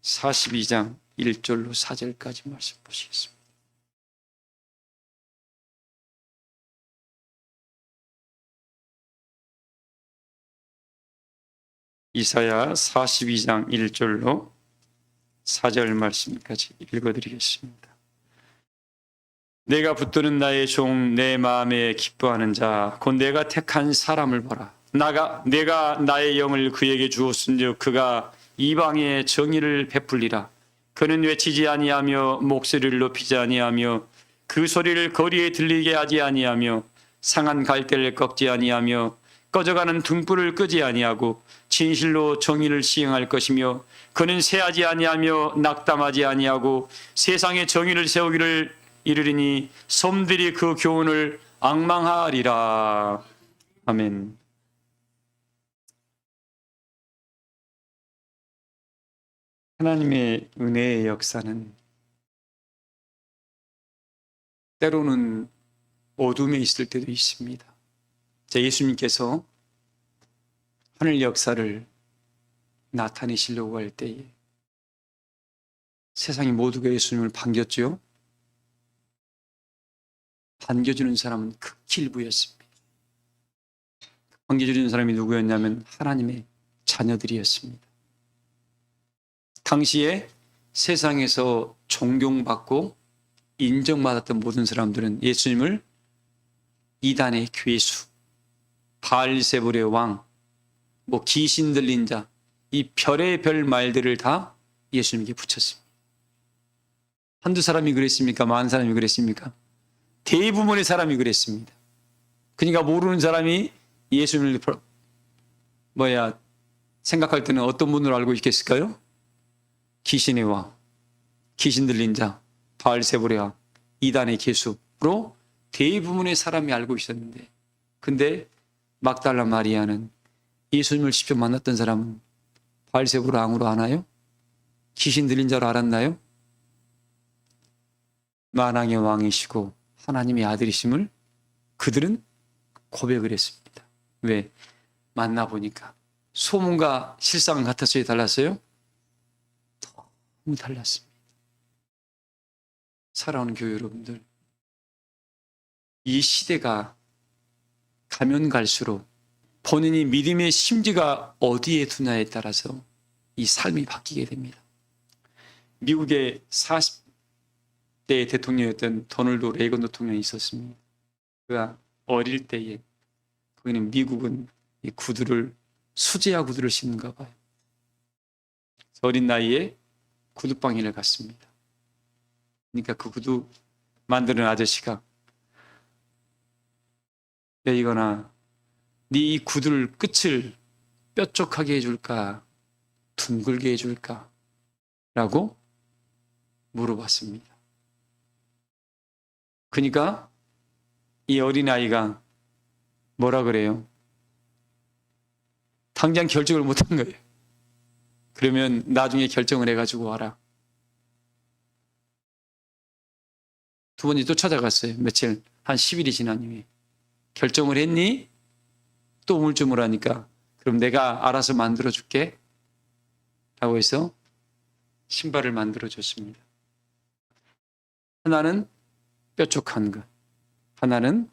42장 1절로 4절까지 말씀 보시겠습니다. 이사야 42장 1절로 4절 말씀까지 읽어드리겠습니다. 내가 붙드는 나의 종, 내 마음에 기뻐하는 자, 곧 내가 택한 사람을 보라. 내가 나의 영을 그에게 주었은즉 그가 이방에 정의를 베풀리라. 그는 외치지 아니하며 목소리를 높이지 아니하며 그 소리를 거리에 들리게 하지 아니하며 상한 갈대를 꺾지 아니하며 꺼져가는 등불을 끄지 아니하고 진실로 정의를 시행할 것이며 그는 세하지 아니하며 낙담하지 아니하고 세상에 정의를 세우기를 이르리니 섬들이 그 교훈을 앙망하리라. 아멘. 하나님의 은혜의 역사는 때로는 어둠에 있을 때도 있습니다. 예수님께서 하늘 역사를 나타내시려고 할 때에 세상이 모두가 예수님을 반겼죠. 반겨주는 사람은 극히 일부였습니다. 반겨주는 사람이 누구였냐면 하나님의 자녀들이었습니다. 당시에 세상에서 존경받고 인정받았던 모든 사람들은 예수님을 이단의 괴수, 바알세불의 왕, 귀신 들린 자, 이 별의 별 말들을 다 예수님께 붙였습니다. 한두 사람이 그랬습니까? 많은 사람이 그랬습니까? 대부분의 사람이 그랬습니다. 그러니까 모르는 사람이 예수님을 생각할 때는 어떤 분으로 알고 있겠을까요? 귀신의 왕, 귀신 들린 자, 바알세불의 왕, 이단의 괴수로 대부분의 사람이 알고 있었는데, 근데 막달라 마리아는 예수님을 직접 만났던 사람은 바알세불 왕으로 아나요? 귀신 들린 자로 알았나요? 만왕의 왕이시고 하나님의 아들이심을 그들은 고백을 했습니다. 왜? 만나보니까 소문과 실상은 같았어요? 달랐어요? 너무 달랐습니다. 사랑하는 교회 여러분들, 이 시대가 가면 갈수록 본인이 믿음의 심지가 어디에 두냐에 따라서 이 삶이 바뀌게 됩니다. 미국의 40대 대통령이었던 도널드 레이건 대통령이 있었습니다. 그가 어릴 때에 그는 미국은 이 구두를 수제화 구두를 신는가 봐요. 어린 나이에 구두방에를 갔습니다. 그러니까 그 구두 만드는 아저씨가 레이건아, 네 이 구두를 끝을 뾰족하게 해줄까? 둥글게 해줄까? 라고 물어봤습니다. 그러니까 이 어린아이가 뭐라 그래요? 당장 결정을 못한 거예요. 그러면 나중에 결정을 해가지고 와라. 두 번째 또 찾아갔어요. 며칠, 한 10일이 지난 후에. 결정을 했니? 또 우물쭈물하니까 그럼 내가 알아서 만들어줄게 라고 해서 신발을 만들어줬습니다. 하나는 뾰족한 것, 하나는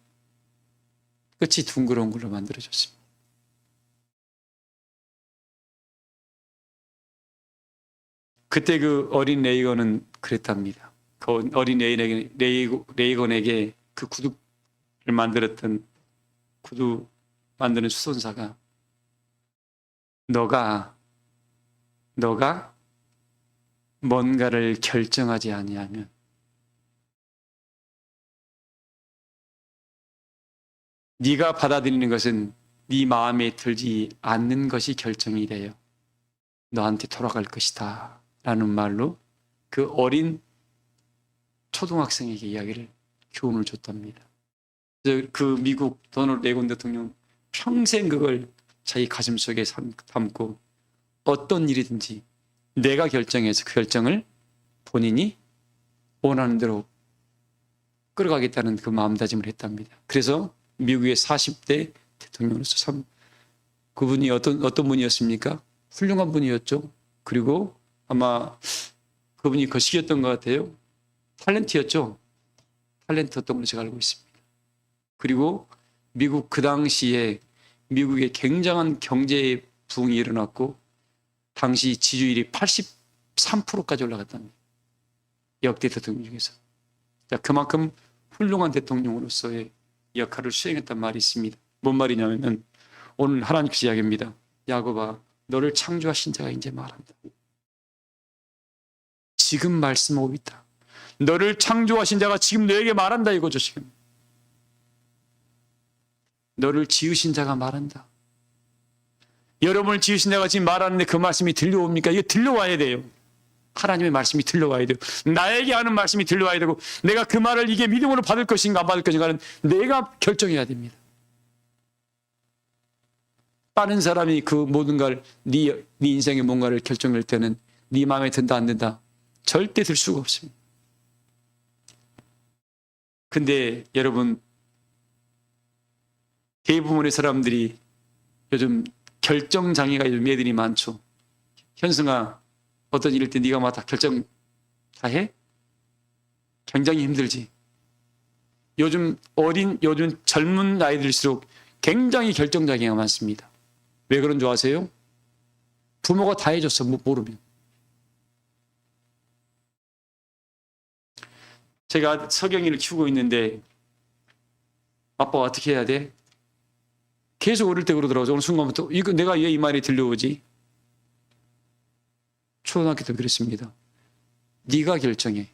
끝이 둥그런 걸로 만들어줬습니다. 그때 그 어린 레이건은 그랬답니다. 그 어린 레이건에게 그 구두를 만들었던 구두 만드는 수선사가 너가 뭔가를 결정하지 아니하면 네가 받아들이는 것은 네 마음에 들지 않는 것이 결정이 돼요. 너한테 돌아갈 것이다 라는 말로 그 어린 초등학생에게 이야기를, 교훈을 줬답니다. 그 미국 도널드 레이건 대통령 평생 그걸 자기 가슴속에 담고 어떤 일이든지 내가 결정해서 그 결정을 본인이 원하는 대로 끌어가겠다는 그 마음다짐을 했답니다. 그래서 미국의 40대 대통령으로서 그분이 어떤 분이었습니까? 훌륭한 분이었죠. 그리고 아마 그분이 거시기였던 것 같아요. 탤런트였죠. 탤런트였던 걸로 제가 알고 있습니다. 그리고 미국 그 당시에 미국에 굉장한 경제 부흥이 일어났고 당시 지지율이 83%까지 올라갔답니다. 역대 대통령 중에서. 자, 그만큼 훌륭한 대통령으로서의 역할을 수행했단 말이 있습니다. 뭔 말이냐면 오늘 하나님께서 이야기합니다. 야곱아, 너를 창조하신 자가 이제 말한다. 지금 말씀하고 있다. 너를 창조하신 자가 지금 너에게 말한다 이거죠. 지금 너를 지으신 자가 말한다. 여러분을 지으신 자가 지금 말하는데 그 말씀이 들려옵니까? 이거 들려와야 돼요. 하나님의 말씀이 들려와야 돼요. 나에게 하는 말씀이 들려와야 되고 내가 그 말을 이게 믿음으로 받을 것인가 안 받을 것인가는 내가 결정해야 됩니다. 다른 사람이 그 모든 걸 네 인생의 뭔가를 결정할 때는 네 마음에 든다 안 든다 절대 들 수가 없습니다. 근데 여러분 대부분의 사람들이 요즘 결정장애가 요즘 애들이 많죠. 현승아, 어떤 일일 때 네가 다 결정 다 해? 굉장히 힘들지. 요즘 젊은 아이들일수록 굉장히 결정장애가 많습니다. 왜 그런 줄 아세요? 부모가 다 해줬어, 모르면. 제가 석영이를 키우고 있는데 아빠가 어떻게 해야 돼? 계속 어릴 때 그러더라고요. 오늘 순간부터 이거 내가 왜 이 말이 들려오지? 초등학교 때 그랬습니다. 네가 결정해.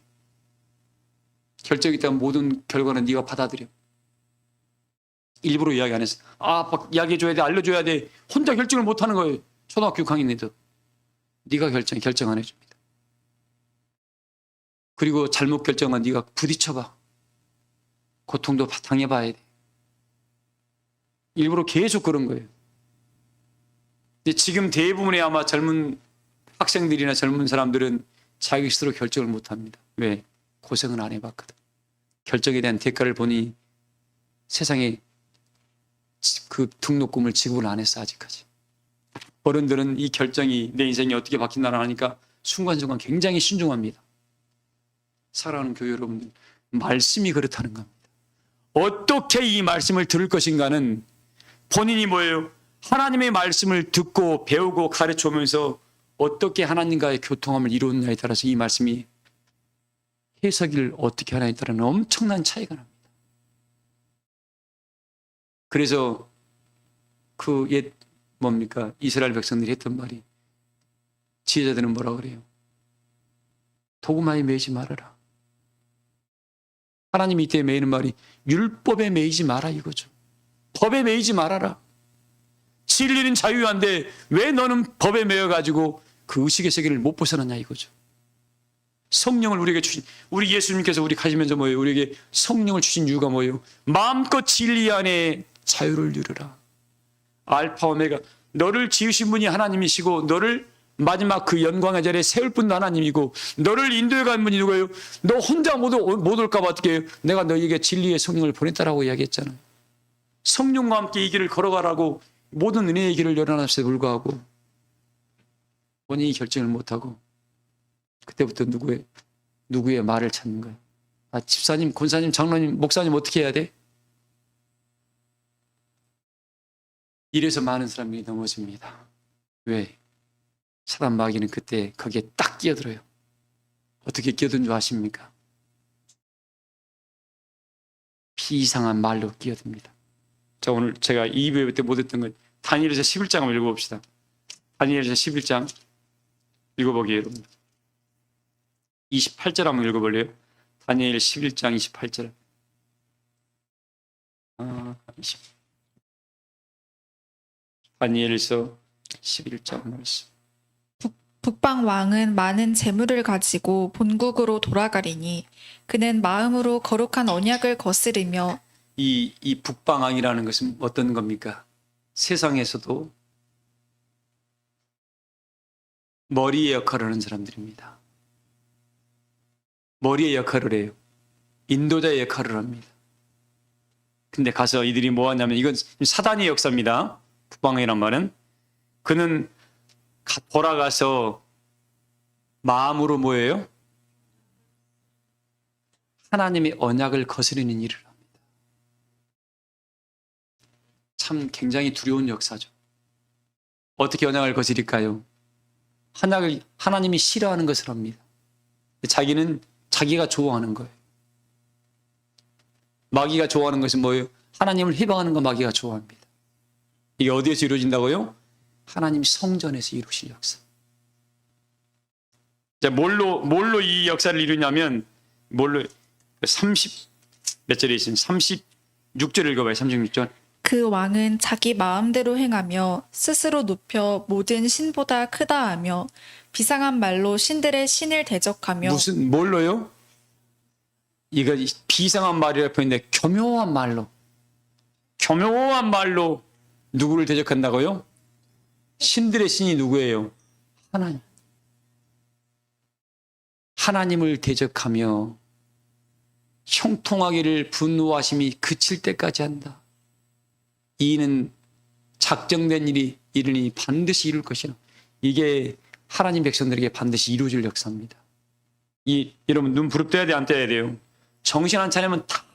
결정이 있다면 모든 결과는 네가 받아들여. 일부러 이야기 안 했어. 아빠 이야기해줘야 돼, 알려줘야 돼. 혼자 결정을 못하는 거예요. 초등학교 6학년인데도. 네가 결정 안 해줍니다. 그리고 잘못 결정한 네가 부딪혀봐. 고통도 당해봐야 돼. 일부러 계속 그런 거예요. 근데 지금 대부분의 아마 젊은 학생들이나 젊은 사람들은 자기 스스로 결정을 못합니다. 왜? 고생을 안 해봤거든. 결정에 대한 대가를 보니 세상에 그 등록금을 지급을 안 했어 아직까지. 어른들은 이 결정이 내 인생이 어떻게 바뀐다나 하니까 순간순간 굉장히 신중합니다. 사랑하는 교회 여러분들, 말씀이 그렇다는 겁니다. 어떻게 이 말씀을 들을 것인가는 본인이 뭐예요? 하나님의 말씀을 듣고 배우고 가르쳐오면서 어떻게 하나님과의 교통함을 이루느냐에 따라서 이 말씀이 해석을 어떻게 하냐에 따른 엄청난 차이가 납니다. 그래서 그 옛 뭡니까? 이스라엘 백성들이 했던 말이 지혜자들은 뭐라 그래요? 도구마에 매이지 말아라. 하나님이 이때 매이는 말이 율법에 매이지 마라 이거죠. 법에 매이지 말아라. 진리는 자유한데 왜 너는 법에 매여가지고 그 의식의 세계를 못 벗어나냐 이거죠. 성령을 우리에게 주신, 우리 예수님께서 우리 가시면서 뭐예요? 우리에게 성령을 주신 이유가 뭐예요? 마음껏 진리 안에 자유를 누려라. 알파 오메가, 너를 지으신 분이 하나님이시고 너를 마지막 그 영광의 자리에 세울 분도 하나님이고 너를 인도해 간 분이 누구예요? 너 혼자 못 올까 봐 어떻게 해요? 내가 너에게 진리의 성령을 보냈다라고 이야기했잖아요. 성령과 함께 이 길을 걸어가라고 모든 은혜의 길을 열어놨음에도 불구하고 본인이 결정을 못하고 그때부터 누구의 말을 찾는 거예요. 아, 집사님, 권사님, 장로님, 목사님 어떻게 해야 돼? 이래서 많은 사람들이 넘어집니다. 왜? 사단 마귀는 그때 거기에 딱 끼어들어요. 어떻게 끼어든 줄 아십니까? 비이상한 말로 끼어듭니다. 자, 오늘 제가 2부 때 못했던 건 다니엘서 11장 한번 읽어봅시다. 다니엘서 11장 읽어보기에 여러분 28절 한번 읽어볼래요? 다니엘 11장 28절. 다니엘서 11장 말씀. 북방 왕은 많은 재물을 가지고 본국으로 돌아가리니 그는 마음으로 거룩한 언약을 거스르며. 이 북방왕이라는 것은 어떤 겁니까? 세상에서도 머리의 역할을 하는 사람들입니다. 머리의 역할을 해요. 인도자의 역할을 합니다. 근데 가서 이들이 뭐 하냐면, 이건 사단의 역사입니다. 북방왕이란 말은. 그는 돌아가서 마음으로 뭐예요? 하나님의 언약을 거스르는 일을 합니다. 참 굉장히 두려운 역사죠. 어떻게 언약을 거스릴까요? 하나님이 싫어하는 것을 합니다. 자기는 자기가 좋아하는 거예요. 마귀가 좋아하는 것은 뭐예요? 하나님을 해방하는 거 마귀가 좋아합니다. 이게 어디에서 이루어진다고요? 하나님 성전에서 이루실 역사. 자, 뭘로 이 역사를 이루냐면, 뭘로, 몇 절에 있습니다. 36절 읽어봐요, 36절. 그 왕은 자기 마음대로 행하며 스스로 높여 모든 신보다 크다 하며 비상한 말로 신들의 신을 대적하며 뭘로요? 이거 비상한 말이라 표현인데 교묘한 말로 누구를 대적한다고요? 신들의 신이 누구예요? 하나님을 대적하며 형통하기를 분노하심이 그칠 때까지 한다. 이는 작정된 일이 이르니 반드시 이룰 것이라. 이게 하나님 백성들에게 반드시 이루어질 역사입니다. 여러분 눈 부릅떠야 돼, 안 떠야 돼요? 정신 안 차리면 다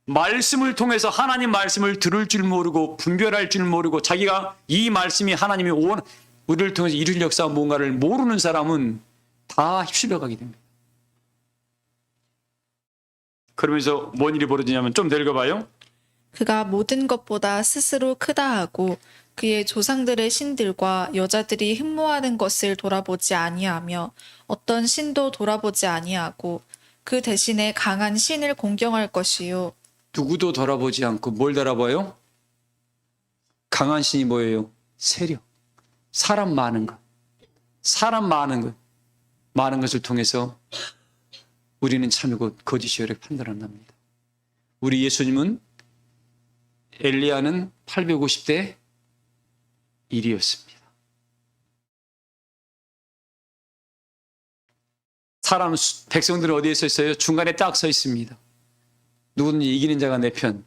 말씀을 통해서 하나님 말씀을 들을 줄 모르고 분별할 줄 모르고 자기가 이 말씀이 하나님이 우리를 통해서 이룰 역사 뭔가를 모르는 사람은 다 휩쓸려 가게 됩니다. 그러면서 뭔 일이 벌어지냐면 좀 더 읽어봐요. 그가 모든 것보다 스스로 크다 하고 그의 조상들의 신들과 여자들이 흠모하는 것을 돌아보지 아니하며 어떤 신도 돌아보지 아니하고 그 대신에 강한 신을 공경할 것이요. 누구도 돌아보지 않고 뭘 돌아봐요? 강한 신이 뭐예요? 세력. 사람 많은 것. 많은 것을 통해서 우리는 참이고 거짓이요 이렇게 판단한답니다. 우리 예수님은 엘리야는 850대 1이었습니다. 백성들은 어디에 서 있어요? 중간에 딱 서 있습니다. 누구든지 이기는 자가 내 편.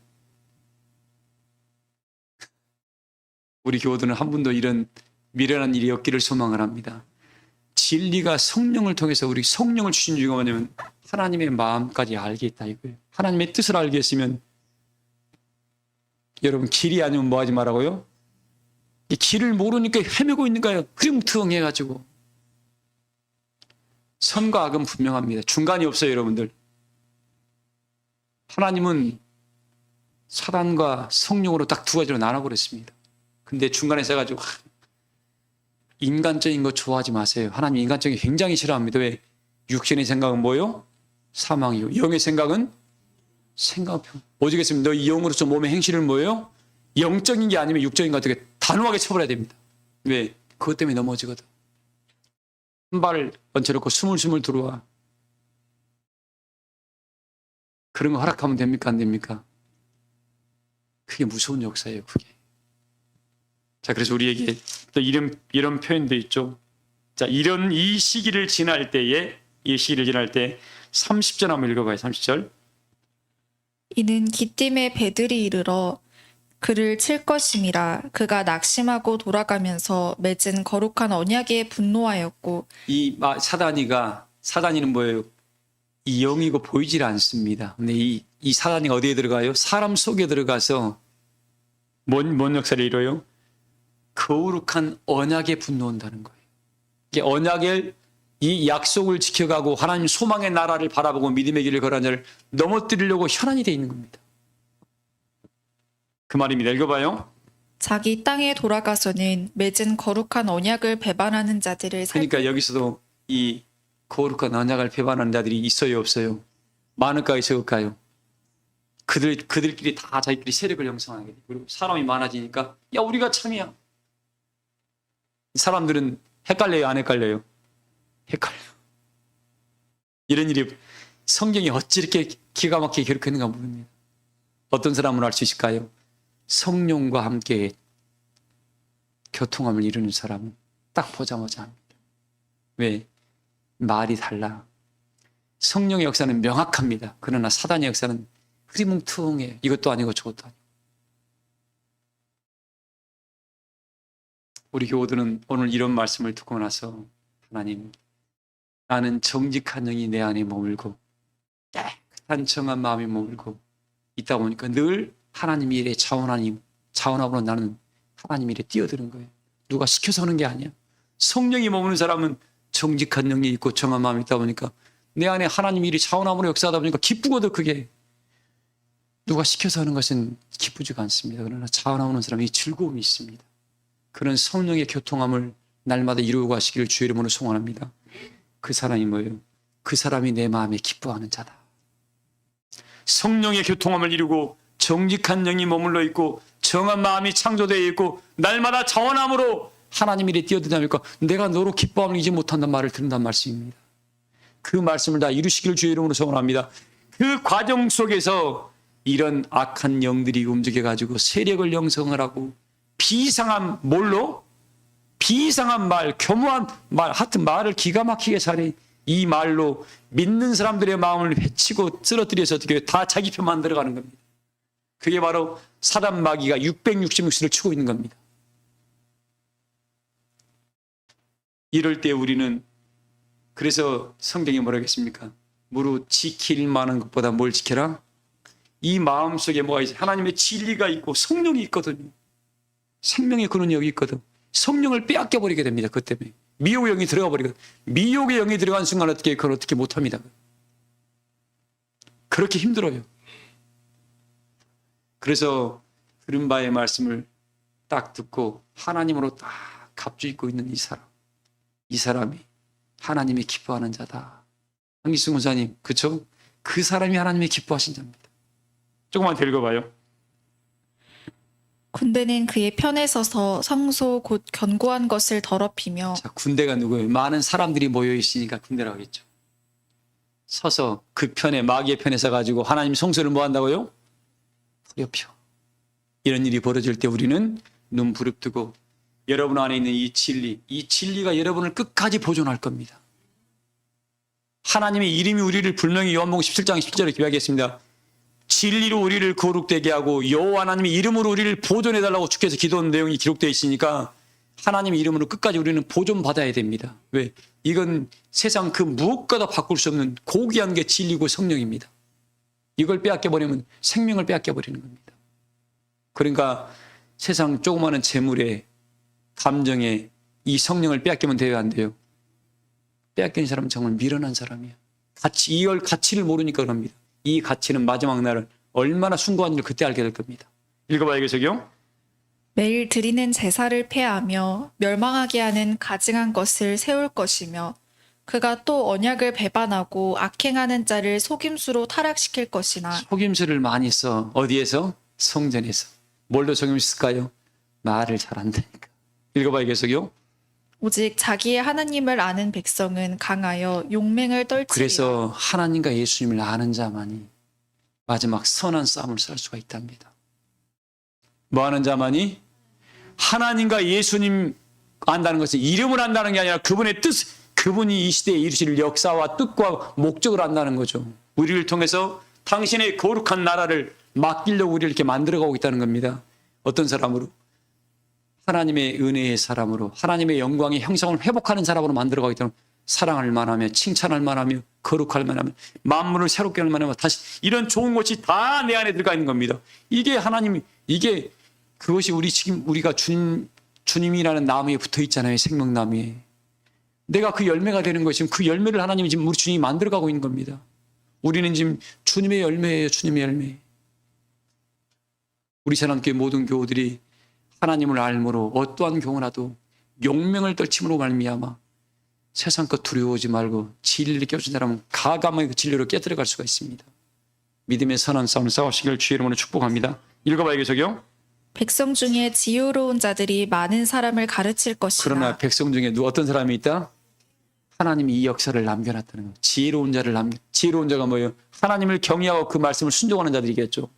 우리 교우들은 한 분도 이런 미련한 일이 없기를 소망을 합니다. 진리가 성령을 통해서 우리 성령을 주신 이유가 뭐냐면 하나님의 마음까지 알겠다 이거예요. 하나님의 뜻을 알겠으면 여러분 길이 아니면 뭐 하지 말라고요? 이 길을 모르니까 헤매고 있는 거예요. 흐름투응해가지고. 선과 악은 분명합니다. 중간이 없어요, 여러분들. 하나님은 사단과 성령으로 딱 두 가지로 나눠버렸습니다. 근데 중간에 써가지고 인간적인 거 좋아하지 마세요. 하나님 인간적인 거 굉장히 싫어합니다. 왜? 육신의 생각은 뭐요? 사망이요. 영의 생각은 생각평. 오직했으면 너희 영으로서 몸의 행실을 뭐예요? 영적인 게 아니면 육적인 것 같은 게 단호하게 처벌해야 됩니다. 왜? 그것 때문에 넘어지거든. 한 발 얹혀놓고 스물스물 들어와. 그런 거 허락하면 됩니까? 안 됩니까? 그게 무서운 역사예요, 그게. 자, 그래서 우리에게 또 이런 표현도 있죠. 자, 이 시기를 지날 때 30절 한번 읽어봐요, 30절. 이는 기띔의 배들이 이르러 그를 칠 것임이라. 그가 낙심하고 돌아가면서 맺은 거룩한 언약에 분노하였고. 사단이는 뭐예요? 이 영이고 보이질 않습니다. 근데 이 사단이가 어디에 들어가요? 사람 속에 들어가서 뭔 역사를 이뤄요? 거룩한 언약에 분노한다는 거예요. 이게 언약의 이 약속을 지켜가고 하나님 소망의 나라를 바라보고 믿음의 길을 걸어가는 자를 넘어뜨리려고 현안이 되어 있는 겁니다. 그 말입니다. 읽어봐요. 자기 땅에 돌아가서는 맺은 거룩한 언약을 배반하는 자들을 그러니까 여기서도 이 거룩한 언약을 배반하는 자들이 있어요, 없어요? 많을까요, 적을까요? 그들끼리 다 자기끼리 세력을 형성하게 돼요. 그리고 사람이 많아지니까 야, 우리가 참이야. 사람들은 헷갈려요, 안 헷갈려요? 헷갈려요. 이런 일이 성경이 어찌 이렇게 기가 막히게 기록했는가 모릅니다. 어떤 사람은 알 수 있을까요? 성령과 함께 교통함을 이루는 사람은 딱 보자마자 합니다. 왜? 말이 달라. 성령의 역사는 명확합니다. 그러나 사단의 역사는 흐리뭉퉁해. 이것도 아니고 저것도 아니고. 우리 교우들은 오늘 이런 말씀을 듣고 나서 하나님, 나는 정직한 영이 내 안에 머물고 깨끗한 정한 마음이 머물고 있다 보니까 늘 하나님 일에 자원함으로 나는 하나님 일에 뛰어드는 거예요. 누가 시켜서 하는 게 아니야. 성령이 머무는 사람은 정직한 영이 있고 정한 마음이 있다 보니까 내 안에 하나님 일이 자원함으로 역사하다 보니까 기쁘거든. 그게 누가 시켜서 하는 것은 기쁘지가 않습니다. 그러나 자원하는 사람이 즐거움이 있습니다. 그런 성령의 교통함을 날마다 이루고 가시기를 주의 이름으로 소원합니다. 그 사람이 뭐예요? 그 사람이 내 마음에 기뻐하는 자다. 성령의 교통함을 이루고 정직한 영이 머물러 있고 정한 마음이 창조되어 있고 날마다 자원함으로 하나님 일에 뛰어들다니까 내가 너로 기뻐함을 잊지 못한다는 말을 들은단 말씀입니다. 그 말씀을 다 이루시기를 주의 이름으로 소원합니다. 그 과정 속에서 이런 악한 영들이 움직여가지고 세력을 형성을 하고 비상한 뭘로? 비상한 말, 교묘한 말, 하여튼 말을 기가 막히게 잘해. 이 말로 믿는 사람들의 마음을 해치고 쓰러뜨려서 어떻게 다 자기 편 만들어가는 겁니다. 그게 바로 사단 마귀가 666수를 치고 있는 겁니다. 이럴 때 우리는 그래서 성경이 뭐라고 했습니까? 무릇 지킬 만한 것보다 뭘 지켜라? 이 마음속에 뭐가 있어요? 하나님의 진리가 있고 성령이 있거든요. 생명의 근원이 여기 있거든. 성령을 빼앗겨 버리게 됩니다. 그것 때문에. 미혹의 영이 들어가 버리거든. 미혹의 영이 들어간 순간 그걸 어떻게 못합니다. 그렇게 힘들어요. 그래서 들은 바의 말씀을 딱 듣고 하나님으로 딱 갑주있고 있는 이 사람이 하나님이 기뻐하는 자다. 한기수 목사님, 그쵸? 그 사람이 하나님이 기뻐하신 자입니다. 조금만 더 읽어봐요. 군대는 그의 편에 서서 성소 곧 견고한 것을 더럽히며 자, 군대가 누구예요? 많은 사람들이 모여 있으니까 군대라고 했죠. 서서 그 편에 마귀의 편에 서가지고 하나님 성소를 뭐 한다고요? 더럽혀. 이런 일이 벌어질 때 우리는 눈 부릅뜨고 여러분 안에 있는 이 진리가 여러분을 끝까지 보존할 겁니다. 하나님의 이름이 우리를 분명히 요한복음 17장 10절에 기록하겠습니다. 진리로 우리를 거룩되게 하고 여호와 하나님의 이름으로 우리를 보존해달라고 주께서 기도한 내용이 기록되어 있으니까 하나님의 이름으로 끝까지 우리는 보존받아야 됩니다. 왜? 이건 세상 그 무엇과도 바꿀 수 없는 고귀한 게 진리고 성령입니다. 이걸 빼앗겨버리면 생명을 빼앗겨버리는 겁니다. 그러니까 세상 조그마한 재물에 감정에 이 성령을 빼앗기면 돼요, 안 돼요? 빼앗긴 사람은 정말 미련한 사람이에요. 이걸 가치를 모르니까 그럽니다. 이 가치는 마지막 날은 얼마나 숭고한지를 그때 알게 될 겁니다. 읽어봐요, 적용. 매일 드리는 제사를 폐하며 멸망하게 하는 가증한 것을 세울 것이며 그가 또 언약을 배반하고 악행하는 자를 속임수로 타락시킬 것이나 속임수를 많이 써. 어디에서? 성전에서. 뭘로 속임수 쓸까요? 말을 잘한다니까. 읽어봐요, 계속요. 오직 자기의 하나님을 아는 백성은 강하여 용맹을 떨치리라. 그래서 하나님과 예수님을 아는 자만이 마지막 선한 싸움을 쌀 수가 있답니다. 뭐 하는 자만이? 하나님과 예수님 안다는 것은 이름을 안다는 게 아니라 그분의 뜻, 그분이 이 시대에 이루실 역사와 뜻과 목적을 안다는 거죠. 우리를 통해서 당신의 거룩한 나라를 맡기려고 우리를 이렇게 만들어가고 있다는 겁니다. 어떤 사람으로? 하나님의 은혜의 사람으로, 하나님의 영광의 형상을 회복하는 사람으로 만들어가고 있다는, 사랑할 만하며 칭찬할 만하며 거룩할 만하며 만물을 새롭게 할 만하며 다시 이런 좋은 것이 다 내 안에 들어가 있는 겁니다. 이게 하나님, 이게 그것이 우리가 주님이라는 나무에 붙어 있잖아요. 생명나무에. 내가 그 열매가 되는 것이 그 열매를 하나님이 지금 우리 주님이 만들어가고 있는 겁니다. 우리는 지금 주님의 열매예요. 주님의 열매. 우리 사람교회 모든 교우들이 하나님을 알므로 어떠한 경우라도 용맹을 떨침으로 말미암아 세상 것 두려워하지 말고 진리를 깨우친 사람은 가감하게 그 진리로 깨뜨려갈 수가 있습니다. 믿음의 선한 싸움을 싸우시길 주의 이름으로 축복합니다. 읽어봐요, 계속요. 백성 중에 지혜로운 자들이 많은 사람을 가르칠 것이나 그러나 백성 중에 어떤 사람이 있다? 하나님이 이 역사를 남겨놨다는 거예요. 지혜로운 자가 뭐예요? 하나님을 경외하고 그 말씀을 순종하는 자들이겠죠.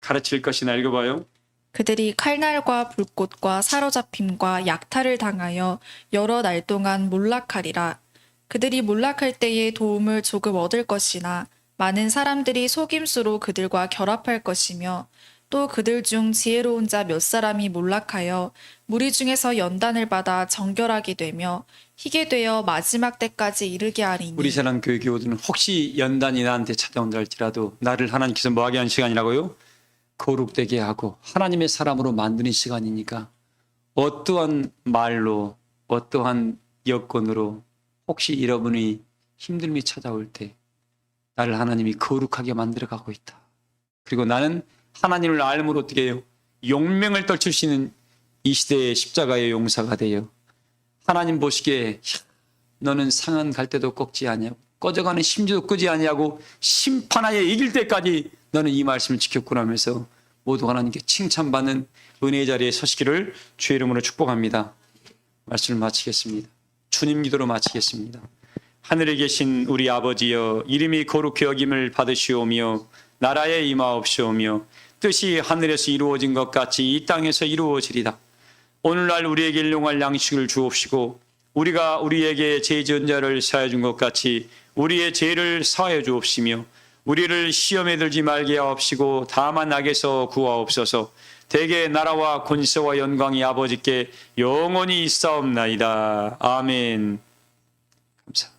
가르칠 것이나 읽어봐요. 그들이 칼날과 불꽃과 사로잡힘과 약탈을 당하여 여러 날 동안 몰락하리라. 그들이 몰락할 때에 도움을 조금 얻을 것이나 많은 사람들이 속임수로 그들과 결합할 것이며 또 그들 중 지혜로운 자 몇 사람이 몰락하여 무리 중에서 연단을 받아 정결하게 되며 희게 되어 마지막 때까지 이르게 하리니 우리 세상 교회 교우들은 혹시 연단이 나한테 찾아온다 할지라도 나를 하나님께서 뭐하게 하는 시간이라고요? 거룩되게 하고 하나님의 사람으로 만드는 시간이니까 어떠한 말로 어떠한 여건으로 혹시 여러분이 힘듦이 찾아올 때 나를 하나님이 거룩하게 만들어 가고 있다. 그리고 나는 하나님을 알므로 어떻게 해요? 용맹을 떨칠 수 있는 이 시대의 십자가의 용사가 되어 하나님 보시기에 너는 상한 갈 때도 꺾지 아니하고 꺼져가는 심지도 끄지 아니하고 심판하에 이길 때까지 너는 이 말씀을 지켰구나 하면서 모두 하나님께 칭찬받는 은혜의 자리에 서시기를 주의 이름으로 축복합니다. 말씀을 마치겠습니다. 주님 기도로 마치겠습니다. 하늘에 계신 우리 아버지여, 이름이 거룩히 여김을 받으시오며 나라에 임하옵시오며 뜻이 하늘에서 이루어진 것 같이 이 땅에서 이루어지리다. 오늘날 우리에게 일용할 양식을 주옵시고 우리가 우리에게 죄 지은 자를 사하여 준 것 같이 우리의 죄를 사하여 주옵시며 우리를 시험에 들지 말게 하옵시고 다만 악에서 구하옵소서. 대개 나라와 권세와 영광이 아버지께 영원히 있사옵나이다. 아멘. 감사합니다.